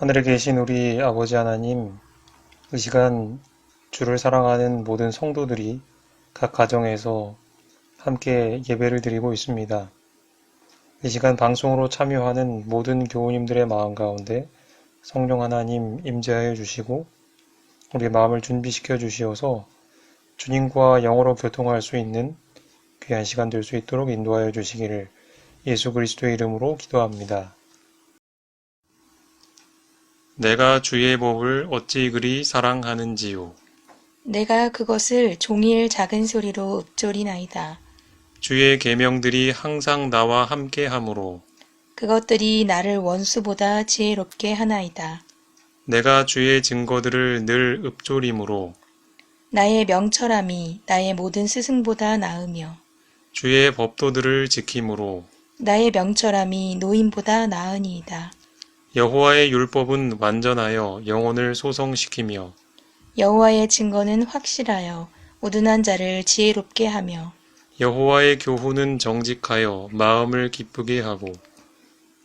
하늘에 계신 우리 아버지 하나님, 이 시간 주를 사랑하는 모든 성도들이 각 가정에서 함께 예배를 드리고 있습니다. 이 시간 방송으로 참여하는 모든 교우님들의 마음 가운데 성령 하나님 임재하여 주시고 우리의 마음을 준비시켜 주시어서 주님과 영어로 교통할 수 있는 귀한 시간 될 수 있도록 인도하여 주시기를 예수 그리스도의 이름으로 기도합니다. 내가 주의 법을 어찌 그리 사랑하는지요. 내가 그것을 종일 작은 소리로 읊조리나이다. 주의 계명들이 항상 나와 함께하므로 그것들이 나를 원수보다 지혜롭게 하나이다. 내가 주의 증거들을 늘 읊조림으로 나의 명철함이 나의 모든 스승보다 나으며 주의 법도들을 지킴으로 나의 명철함이 노인보다 나으니이다. 여호와의 율법은 완전하여 영혼을 소성시키며 여호와의 증거는 확실하여 우둔한 자를 지혜롭게 하며 여호와의 교훈은 정직하여 마음을 기쁘게 하고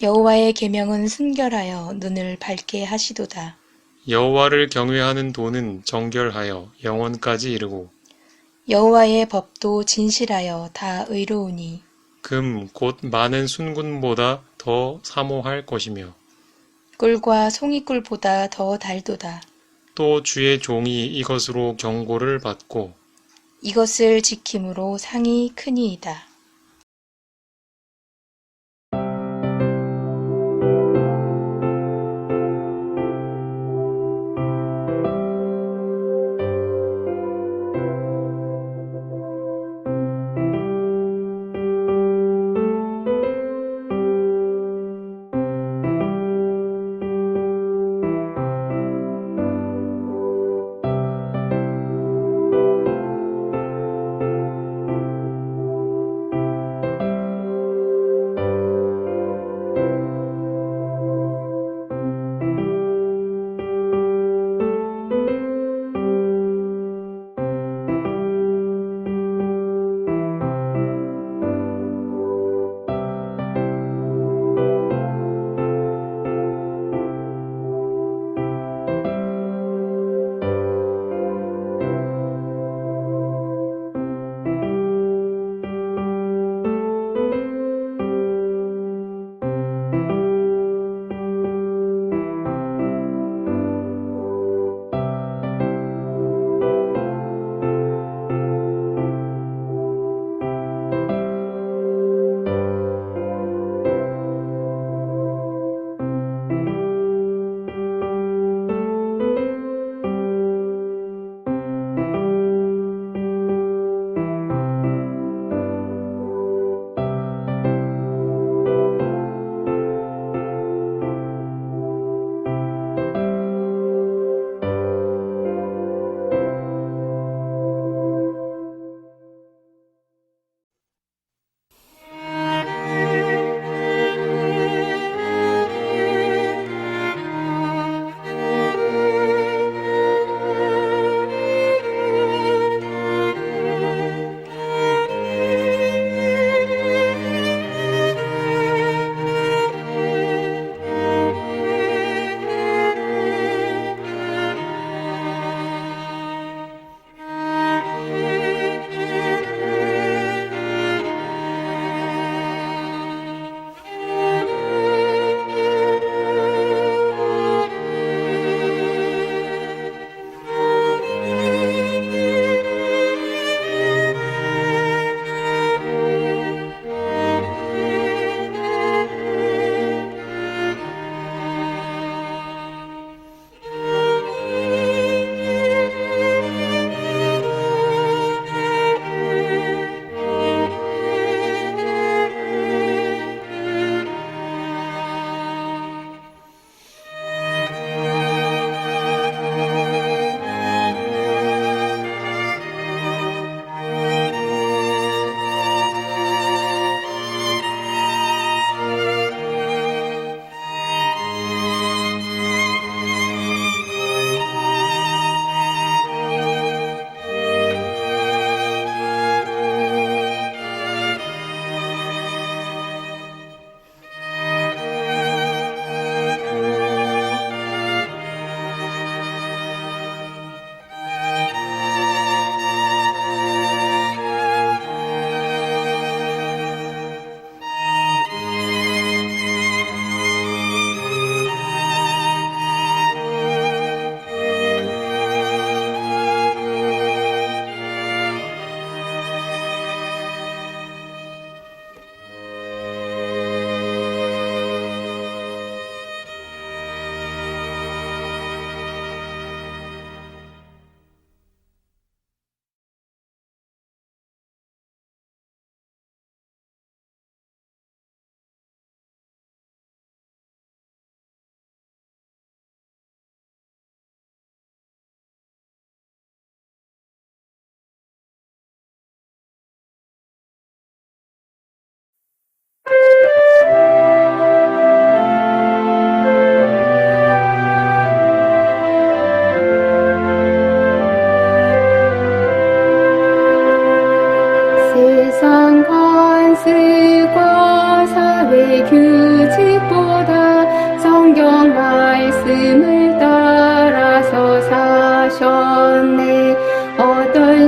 여호와의 계명은 순결하여 눈을 밝게 하시도다. 여호와를 경외하는 도는 정결하여 영원까지 이르고 여호와의 법도 진실하여 다 의로우니 금 곧 많은 순금보다 더 사모할 것이며 꿀과 송이꿀보다 더 달도다. 또 주의 종이 이것으로 경고를 받고 이것을 지킴으로 상이 크니이다.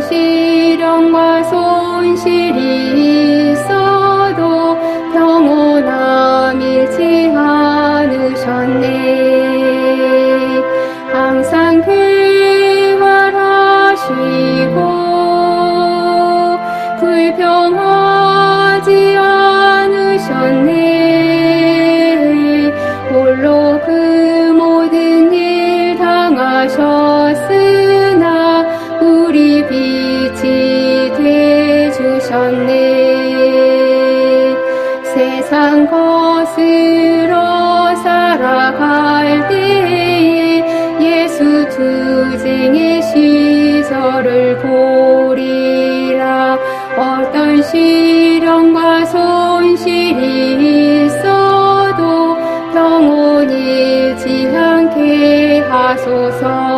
시련과 손실이 있어도 평온함 잃지 않으셨네. 항상 쾌활하시고 불평하지 않으셨네. 홀로 그 모든 일 당하셨으나 우리 빛이 되주셨네. 세상 거스러 살아갈 때에 예수 투쟁의 시절을 보리라. 어떤 시련과 손실이 있어도 영혼 잃지 않게 하소서.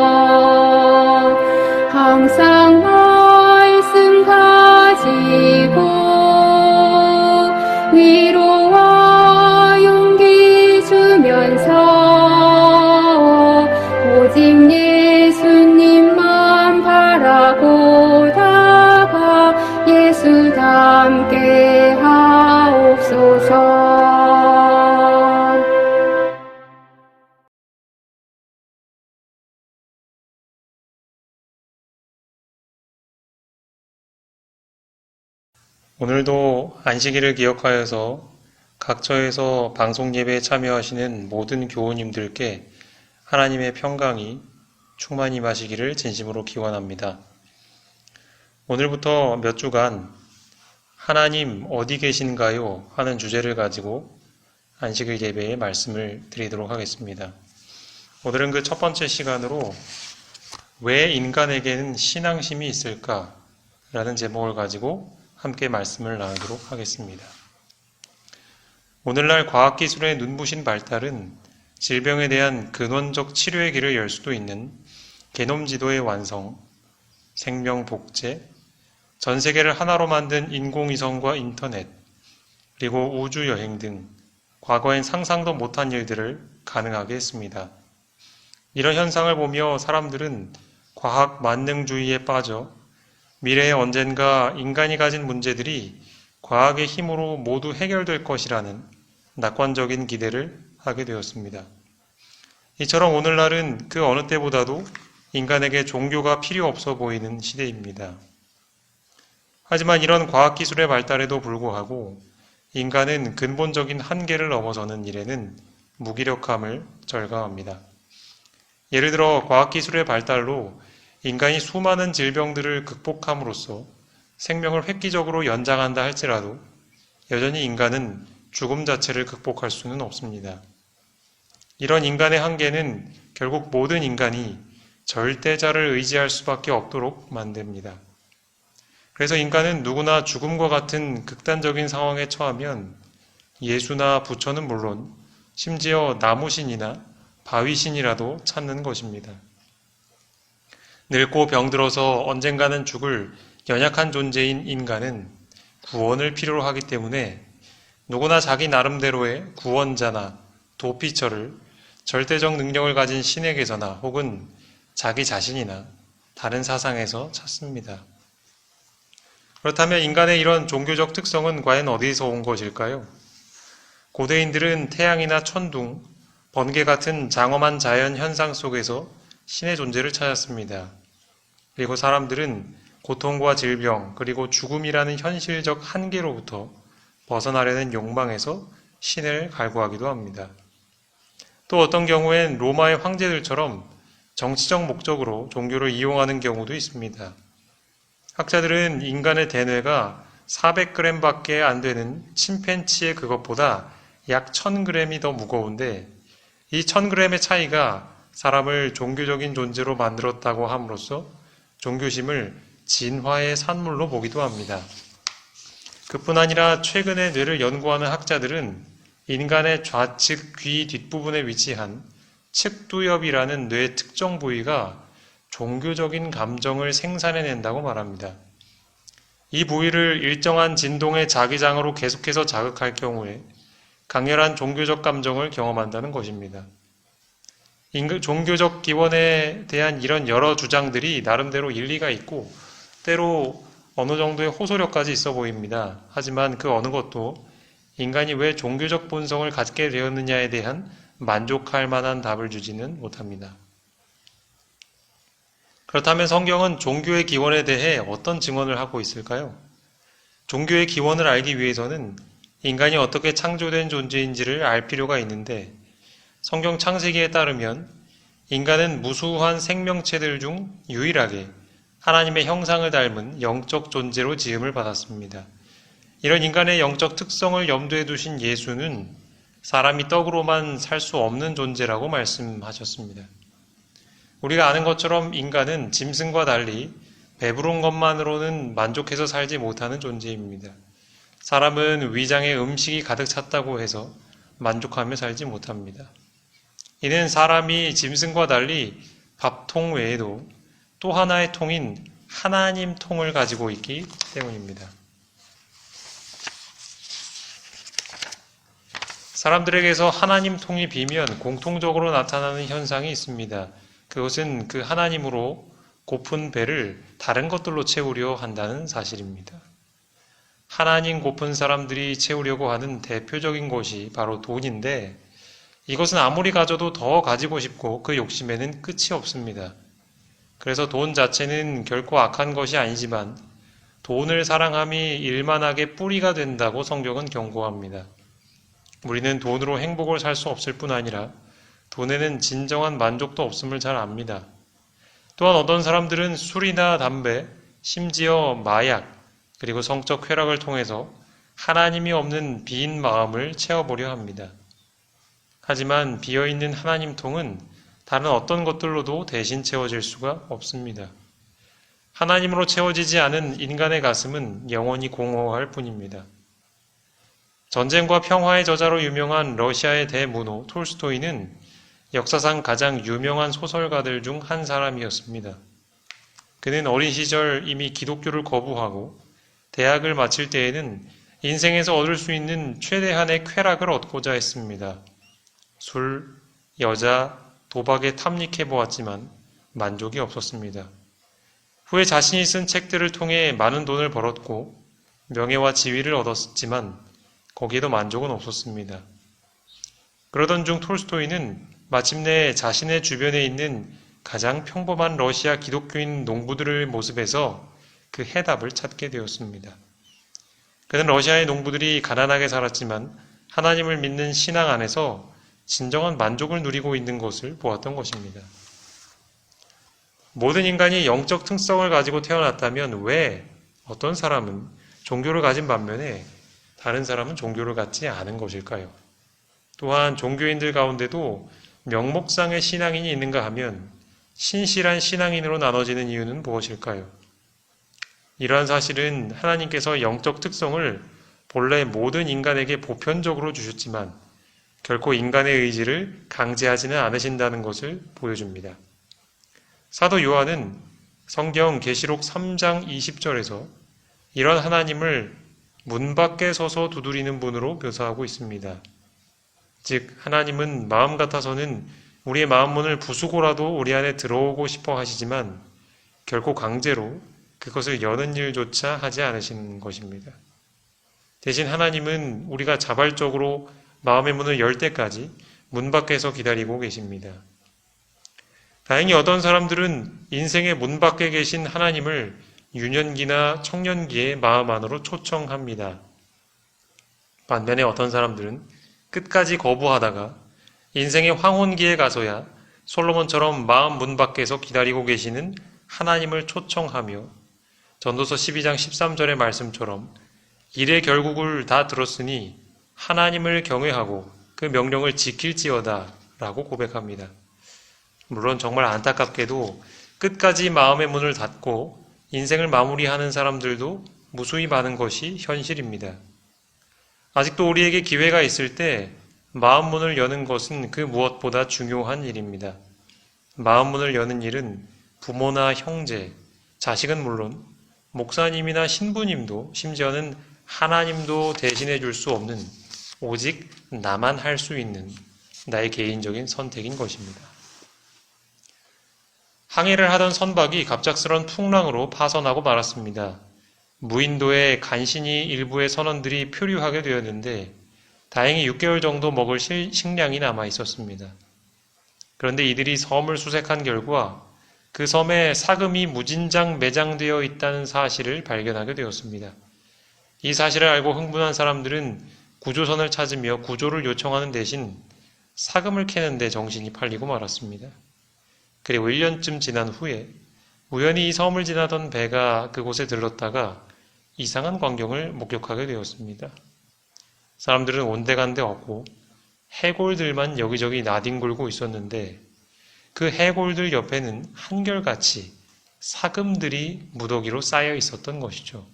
항상 말씀 가지고 위로와 용기 주면서 오직 예수님만 바라보다가 예수 닮게 하옵소서. 오늘도 안식일을 기억하여서 각처에서 방송 예배에 참여하시는 모든 교우님들께 하나님의 평강이 충만히 임하시기를 진심으로 기원합니다. 오늘부터 몇 주간 하나님 어디 계신가요? 하는 주제를 가지고 안식일 예배에 말씀을 드리도록 하겠습니다. 오늘은 그 첫 번째 시간으로 왜 인간에게는 신앙심이 있을까? 라는 제목을 가지고 함께 말씀을 나누도록 하겠습니다. 오늘날 과학기술의 눈부신 발달은 질병에 대한 근원적 치료의 길을 열 수도 있는 게놈 지도의 완성, 생명 복제, 전 세계를 하나로 만든 인공위성과 인터넷, 그리고 우주 여행 등 과거엔 상상도 못한 일들을 가능하게 했습니다. 이런 현상을 보며 사람들은 과학 만능주의에 빠져 미래에 언젠가 인간이 가진 문제들이 과학의 힘으로 모두 해결될 것이라는 낙관적인 기대를 하게 되었습니다. 이처럼 오늘날은 그 어느 때보다도 인간에게 종교가 필요 없어 보이는 시대입니다. 하지만 이런 과학기술의 발달에도 불구하고 인간은 근본적인 한계를 넘어서는 일에는 무기력함을 절감합니다. 예를 들어 과학기술의 발달로 인간이 수많은 질병들을 극복함으로써 생명을 획기적으로 연장한다 할지라도 여전히 인간은 죽음 자체를 극복할 수는 없습니다. 이런 인간의 한계는 결국 모든 인간이 절대자를 의지할 수밖에 없도록 만듭니다. 그래서 인간은 누구나 죽음과 같은 극단적인 상황에 처하면 예수나 부처는 물론 심지어 나무신이나 바위신이라도 찾는 것입니다. 늙고 병들어서 언젠가는 죽을 연약한 존재인 인간은 구원을 필요로 하기 때문에 누구나 자기 나름대로의 구원자나 도피처를 절대적 능력을 가진 신에게서나 혹은 자기 자신이나 다른 사상에서 찾습니다. 그렇다면 인간의 이런 종교적 특성은 과연 어디서 온 것일까요? 고대인들은 태양이나 천둥, 번개 같은 장엄한 자연 현상 속에서 신의 존재를 찾았습니다. 그리고 사람들은 고통과 질병, 그리고 죽음이라는 현실적 한계로부터 벗어나려는 욕망에서 신을 갈구하기도 합니다. 또 어떤 경우엔 로마의 황제들처럼 정치적 목적으로 종교를 이용하는 경우도 있습니다. 학자들은 인간의 대뇌가 400g 밖에 안 되는 침팬치의 그것보다 약 1000g이 더 무거운데 이 1000g의 차이가 사람을 종교적인 존재로 만들었다고 함으로써 종교심을 진화의 산물로 보기도 합니다. 그뿐 아니라 최근에 뇌를 연구하는 학자들은 인간의 좌측 귀 뒷부분에 위치한 측두엽이라는 뇌 특정 부위가 종교적인 감정을 생산해낸다고 말합니다. 이 부위를 일정한 진동의 자기장으로 계속해서 자극할 경우에 강렬한 종교적 감정을 경험한다는 것입니다. 종교적 기원에 대한 이런 여러 주장들이 나름대로 일리가 있고 때로 어느 정도의 호소력까지 있어 보입니다. 하지만 그 어느 것도 인간이 왜 종교적 본성을 갖게 되었느냐에 대한 만족할 만한 답을 주지는 못합니다. 그렇다면 성경은 종교의 기원에 대해 어떤 증언을 하고 있을까요? 종교의 기원을 알기 위해서는 인간이 어떻게 창조된 존재인지를 알 필요가 있는데, 성경 창세기에 따르면 인간은 무수한 생명체들 중 유일하게 하나님의 형상을 닮은 영적 존재로 지음을 받았습니다. 이런 인간의 영적 특성을 염두에 두신 예수는 사람이 떡으로만 살 수 없는 존재라고 말씀하셨습니다. 우리가 아는 것처럼 인간은 짐승과 달리 배부른 것만으로는 만족해서 살지 못하는 존재입니다. 사람은 위장에 음식이 가득 찼다고 해서 만족하며 살지 못합니다. 이는 사람이 짐승과 달리 밥통 외에도 또 하나의 통인 하나님 통을 가지고 있기 때문입니다. 사람들에게서 하나님 통이 비면 공통적으로 나타나는 현상이 있습니다. 그것은 그 하나님으로 고픈 배를 다른 것들로 채우려 한다는 사실입니다. 하나님 고픈 사람들이 채우려고 하는 대표적인 것이 바로 돈인데, 이것은 아무리 가져도 더 가지고 싶고 그 욕심에는 끝이 없습니다. 그래서 돈 자체는 결코 악한 것이 아니지만 돈을 사랑함이 일만하게 뿌리가 된다고 성경은 경고합니다. 우리는 돈으로 행복을 살 수 없을 뿐 아니라 돈에는 진정한 만족도 없음을 잘 압니다. 또한 어떤 사람들은 술이나 담배, 심지어 마약, 그리고 성적 쾌락을 통해서 하나님이 없는 빈 마음을 채워보려 합니다. 하지만 비어있는 하나님 통은 다른 어떤 것들로도 대신 채워질 수가 없습니다. 하나님으로 채워지지 않은 인간의 가슴은 영원히 공허할 뿐입니다. 전쟁과 평화의 저자로 유명한 러시아의 대문호 톨스토이는 역사상 가장 유명한 소설가들 중 한 사람이었습니다. 그는 어린 시절 이미 기독교를 거부하고 대학을 마칠 때에는 인생에서 얻을 수 있는 최대한의 쾌락을 얻고자 했습니다. 술, 여자, 도박에 탐닉해 보았지만 만족이 없었습니다. 후에 자신이 쓴 책들을 통해 많은 돈을 벌었고 명예와 지위를 얻었지만 거기에도 만족은 없었습니다. 그러던 중 톨스토이는 마침내 자신의 주변에 있는 가장 평범한 러시아 기독교인 농부들의 모습에서 그 해답을 찾게 되었습니다. 그는 러시아의 농부들이 가난하게 살았지만 하나님을 믿는 신앙 안에서 진정한 만족을 누리고 있는 것을 보았던 것입니다. 모든 인간이 영적 특성을 가지고 태어났다면 왜 어떤 사람은 종교를 가진 반면에 다른 사람은 종교를 갖지 않은 것일까요? 또한 종교인들 가운데도 명목상의 신앙인이 있는가 하면 신실한 신앙인으로 나눠지는 이유는 무엇일까요? 이러한 사실은 하나님께서 영적 특성을 본래 모든 인간에게 보편적으로 주셨지만 결코 인간의 의지를 강제하지는 않으신다는 것을 보여줍니다. 사도 요한은 성경 계시록 3장 20절에서 이런 하나님을 문 밖에 서서 두드리는 분으로 묘사하고 있습니다. 즉 하나님은 마음 같아서는 우리의 마음문을 부수고라도 우리 안에 들어오고 싶어 하시지만 결코 강제로 그것을 여는 일조차 하지 않으시는 것입니다. 대신 하나님은 우리가 자발적으로 마음의 문을 열 때까지 문 밖에서 기다리고 계십니다. 다행히 어떤 사람들은 인생의 문 밖에 계신 하나님을 유년기나 청년기의 마음 안으로 초청합니다. 반면에 어떤 사람들은 끝까지 거부하다가 인생의 황혼기에 가서야 솔로몬처럼 마음 문 밖에서 기다리고 계시는 하나님을 초청하며 전도서 12장 13절의 말씀처럼 일의 결국을 다 들었으니 하나님을 경외하고 그 명령을 지킬지어다 라고 고백합니다. 물론 정말 안타깝게도 끝까지 마음의 문을 닫고 인생을 마무리하는 사람들도 무수히 많은 것이 현실입니다. 아직도 우리에게 기회가 있을 때 마음 문을 여는 것은 그 무엇보다 중요한 일입니다. 마음 문을 여는 일은 부모나 형제, 자식은 물론 목사님이나 신부님도 심지어는 하나님도 대신해 줄 수 없는 오직 나만 할 수 있는 나의 개인적인 선택인 것입니다. 항해를 하던 선박이 갑작스런 풍랑으로 파선하고 말았습니다. 무인도에 간신히 일부의 선원들이 표류하게 되었는데 다행히 6개월 정도 먹을 식량이 남아 있었습니다. 그런데 이들이 섬을 수색한 결과 그 섬에 사금이 무진장 매장되어 있다는 사실을 발견하게 되었습니다. 이 사실을 알고 흥분한 사람들은 구조선을 찾으며 구조를 요청하는 대신 사금을 캐는데 정신이 팔리고 말았습니다. 그리고 1년쯤 지난 후에 우연히 이 섬을 지나던 배가 그곳에 들렀다가 이상한 광경을 목격하게 되었습니다. 사람들은 온데간데 없고 해골들만 여기저기 나뒹굴고 있었는데 그 해골들 옆에는 한결같이 사금들이 무더기로 쌓여 있었던 것이죠.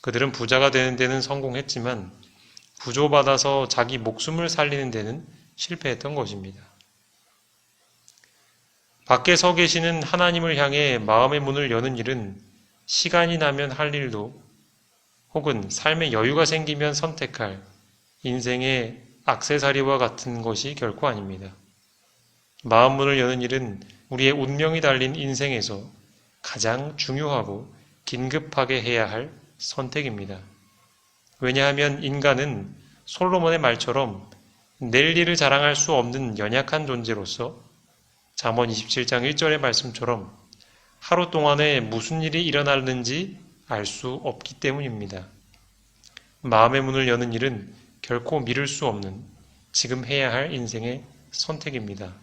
그들은 부자가 되는 데는 성공했지만 구조받아서 자기 목숨을 살리는 데는 실패했던 것입니다. 밖에 서 계시는 하나님을 향해 마음의 문을 여는 일은 시간이 나면 할 일도 혹은 삶의 여유가 생기면 선택할 인생의 액세서리와 같은 것이 결코 아닙니다. 마음 문을 여는 일은 우리의 운명이 달린 인생에서 가장 중요하고 긴급하게 해야 할 선택입니다. 왜냐하면 인간은 솔로몬의 말처럼 낼 일을 자랑할 수 없는 연약한 존재로서 잠언 27장 1절의 말씀처럼 하루 동안에 무슨 일이 일어나는지 알 수 없기 때문입니다. 마음의 문을 여는 일은 결코 미룰 수 없는 지금 해야 할 인생의 선택입니다.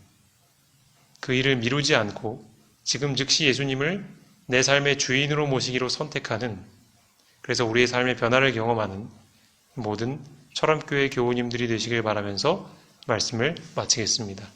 그 일을 미루지 않고 지금 즉시 예수님을 내 삶의 주인으로 모시기로 선택하는, 그래서 우리의 삶의 변화를 경험하는 모든 철암교회 교우님들이 되시길 바라면서 말씀을 마치겠습니다.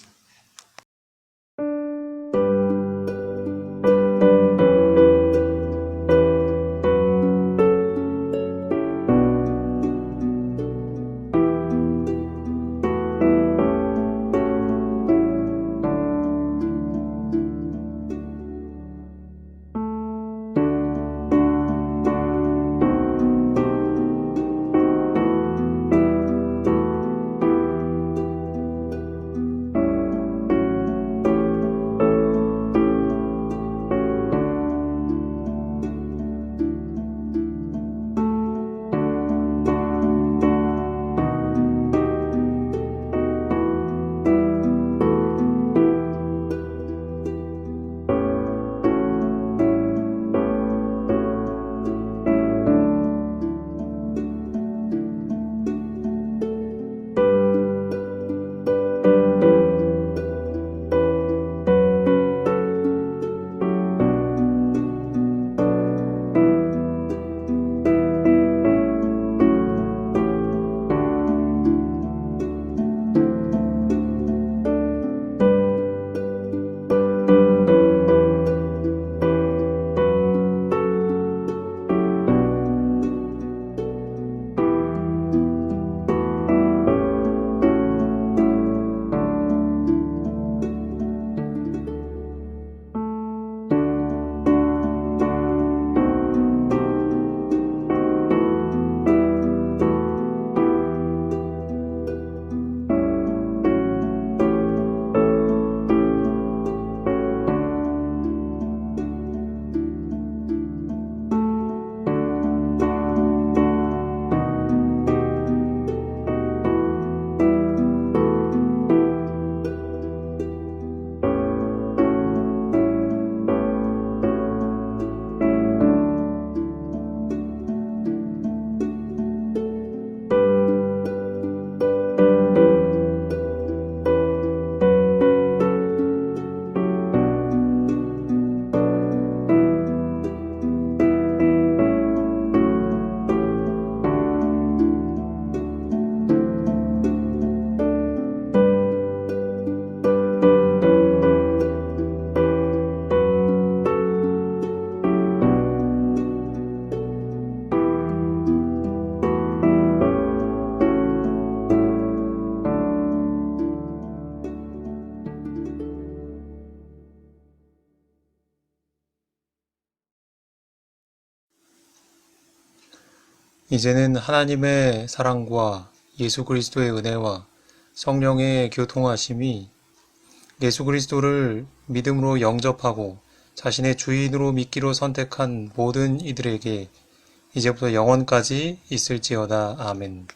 이제는 하나님의 사랑과 예수 그리스도의 은혜와 성령의 교통하심이 예수 그리스도를 믿음으로 영접하고 자신의 주인으로 믿기로 선택한 모든 이들에게 이제부터 영원까지 있을지어다. 아멘.